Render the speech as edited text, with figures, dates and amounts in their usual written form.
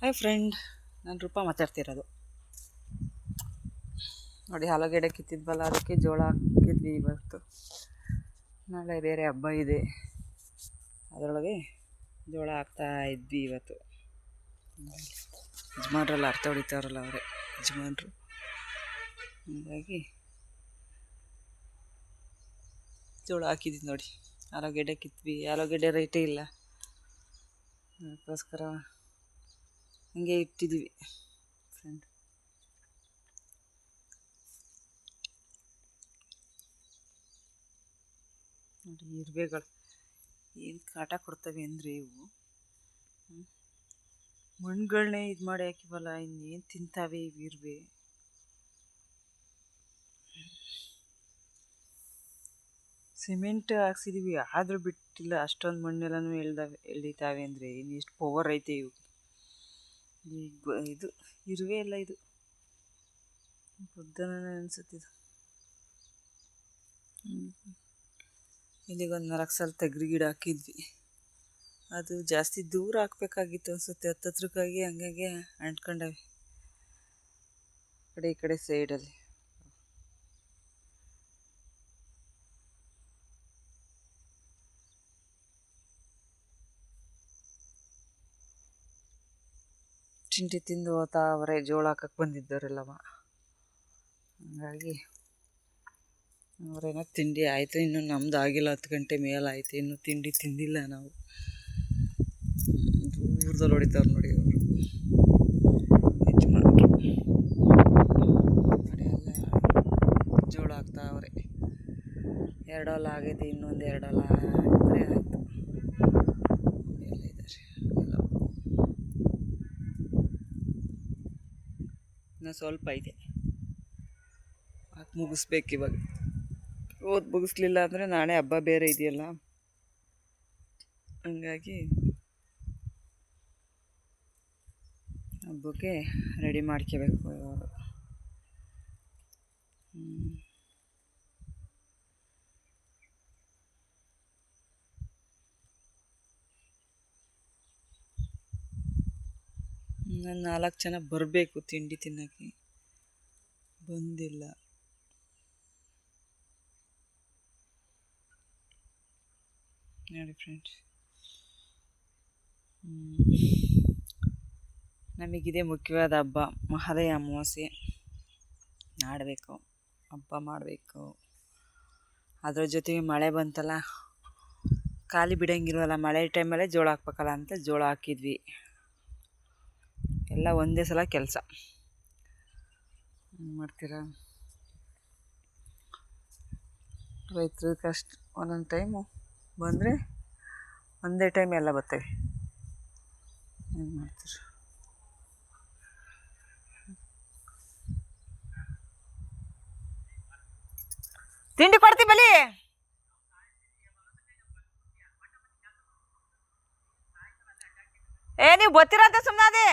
Hi friend, ನಾನು ರೂಪ ಮಾತಾಡ್ತಿರೋದು. ನೋಡಿ, ಆಲೂಗಡ್ಡೆ ಕಿತ್ತಿದ್ವಲ್ಲ, ಅದಕ್ಕೆ ಜೋಳ ಹಾಕಿದ್ವಿ ಇವತ್ತು. ನಾಳೆ ಬೇರೆ ಹಬ್ಬ ಇದೆ, ಅದರೊಳಗೆ ಜೋಳ ಹಾಕ್ತಾ ಇದ್ವಿ ಇವತ್ತು. ಯಜಮಾನ್ರೆಲ್ಲ ಅರ್ಥ ಹೊಡಿತಾರಲ್ಲ, ಅವರೇ ಯಜಮಾನ್ರು. ಹಾಗಾಗಿ ಜೋಳ ಹಾಕಿದ್ವಿ. ನೋಡಿ, ಆಲೂಗಡ್ಡೆ ಕಿತ್ವಿ. ಆಲೂಗಡ್ಡೆ ರೇಟೇ ಇಲ್ಲ, ಅದಕ್ಕೋಸ್ಕರ ಹಂಗೆ ಇಟ್ಟಿದ್ದೀವಿ ಫ್ರೆಂಡ್. ನೋಡಿ, ಇರುವೆಗಳು ಏನು ಕಾಟ ಕೊಡ್ತವೆ ಅಂದರೆ, ಇವು ಮಣ್ಣುಗಳನ್ನೇ ಇದು ಮಾಡಿ ಹಾಕಿವಲ್ಲ, ಇನ್ನೇನು ತಿಂತಾವೆ ಇವು ಇರುವೆ. ಸಿಮೆಂಟ್ ಹಾಕ್ಸಿದೀವಿ, ಆದರೂ ಬಿಟ್ಟಿಲ್ಲ. ಅಷ್ಟೊಂದು ಮಣ್ಣೆಲ್ಲನೂ ಎಳಿತಾವೆ ಅಂದರೆ ಇನ್ನು ಎಷ್ಟು ಪವರ್ ಐತೆ ಇವು. ಇದು ಇರುವೆ ಎಲ್ಲ, ಇದು ಬುದ್ಧನ ಅನಿಸುತ್ತಿದ್ದು. ಇಲ್ಲಿಗೊಂದು 4 ಸಲ ತೆಗ್ರಿ ಗಿಡ ಹಾಕಿದ್ವಿ. ಅದು ಜಾಸ್ತಿ ದೂರ ಹಾಕ್ಬೇಕಾಗಿತ್ತು ಅನಿಸುತ್ತೆ, ಹತ್ತತ್ರಕ್ಕಾಗಿ ಹಂಗಾಗಿ ಅಂಟ್ಕೊಂಡವೆ ಈ ಕಡೆ ಸೈಡಲ್ಲಿ. ಚಿಂಟಿ ತಿಂದು ಹೋಗ್ತಾ ಅವರೇ, ಜೋಳ ಹಾಕಕ್ಕೆ ಬಂದಿದ್ದವರೆಲ್ಲವ. ಹಂಗಾಗಿ ಅವರೇನೋ ತಿಂಡಿ ಆಯಿತು, ಇನ್ನು ನಮ್ದು ಆಗಿಲ್ಲ. 10 ಗಂಟೆ ಮೇಲಾಯಿತು, ಇನ್ನೂ ತಿಂಡಿ ತಿಂದಿಲ್ಲ ನಾವು. ದೂರದಲ್ಲಿ ಹೊಡಿತಾವ್ರು ನೋಡಿ ಅವರು ಯಜಮಾನ್ರು. ಕಡೆ ಎಲ್ಲ ಜೋಳ ಹಾಕ್ತಾ ಅವರೇ. 2 ಹೊಲ ಆಗೈತೆ, ಇನ್ನೊಂದು 2 ಹೊಲ ಆದರೆ ಆಯಿತು. ಎಲ್ಲ ಇದ್ದಾರೆ, ಎಲ್ಲ ಇನ್ನೂ ಸ್ವಲ್ಪ ಇದೆ, ಹಾಕಿ ಮುಗಿಸ್ಬೇಕು ಇವಾಗ. ಮುಗಿಸ್ಲಿಲ್ಲ ಅಂದರೆ ನಾಳೆ ಹಬ್ಬ ಬೇರೆ ಇದೆಯಲ್ಲ, ಹಂಗಾಗಿ ಹಬ್ಬಕ್ಕೆ ರೆಡಿ ಮಾಡ್ಕೋಬೇಕು ಇವಾಗ. ನಾನು 4 ಜನ ಬರಬೇಕು ತಿಂಡಿ ತಿನ್ನೋಕ್ಕೆ, ಬಂದಿಲ್ಲ. ನೋಡಿ ಫ್ರೆಂಡ್ಸ್, ನಮಗಿದೆ ಮುಖ್ಯವಾದ ಹಬ್ಬ, ಮಹಾಲಯ ಅಮಾವಾಸ್ಯೆ. ಮಾಡಬೇಕು, ಹಬ್ಬ ಮಾಡಬೇಕು. ಅದ್ರ ಜೊತೆಗೆ ಮಳೆ ಬಂತಲ್ಲ, ಖಾಲಿ ಬಿಡೋಂಗಿಲ್ವಲ್ಲ, ಮಳೆ ಟೈಮಲ್ಲೇ ಜೋಳ ಹಾಕ್ಬೇಕಲ್ಲ ಅಂತ ಜೋಳ ಹಾಕಿದ್ವಿ. ಎಲ್ಲ ಒಂದೇ ಸಲ ಕೆಲಸ ಮಾಡ್ತೀರಾ ರೈತರು. ಕಷ್ಟ ಒಂದೊಂದು ಟೈಮು ಬಂದರೆ ಒಂದೇ ಟೈಮ್ ಎಲ್ಲ ಬರ್ತವೆ. ಏನು ಮಾಡ್ತೀರ? ತಿಂಡಿ ಕೊಡ್ತೀವಿ ಬಲಿ. ನೀವು ಗೊತ್ತಿರಂತ ಸುಮ್ಮನೆ ಅದೇ.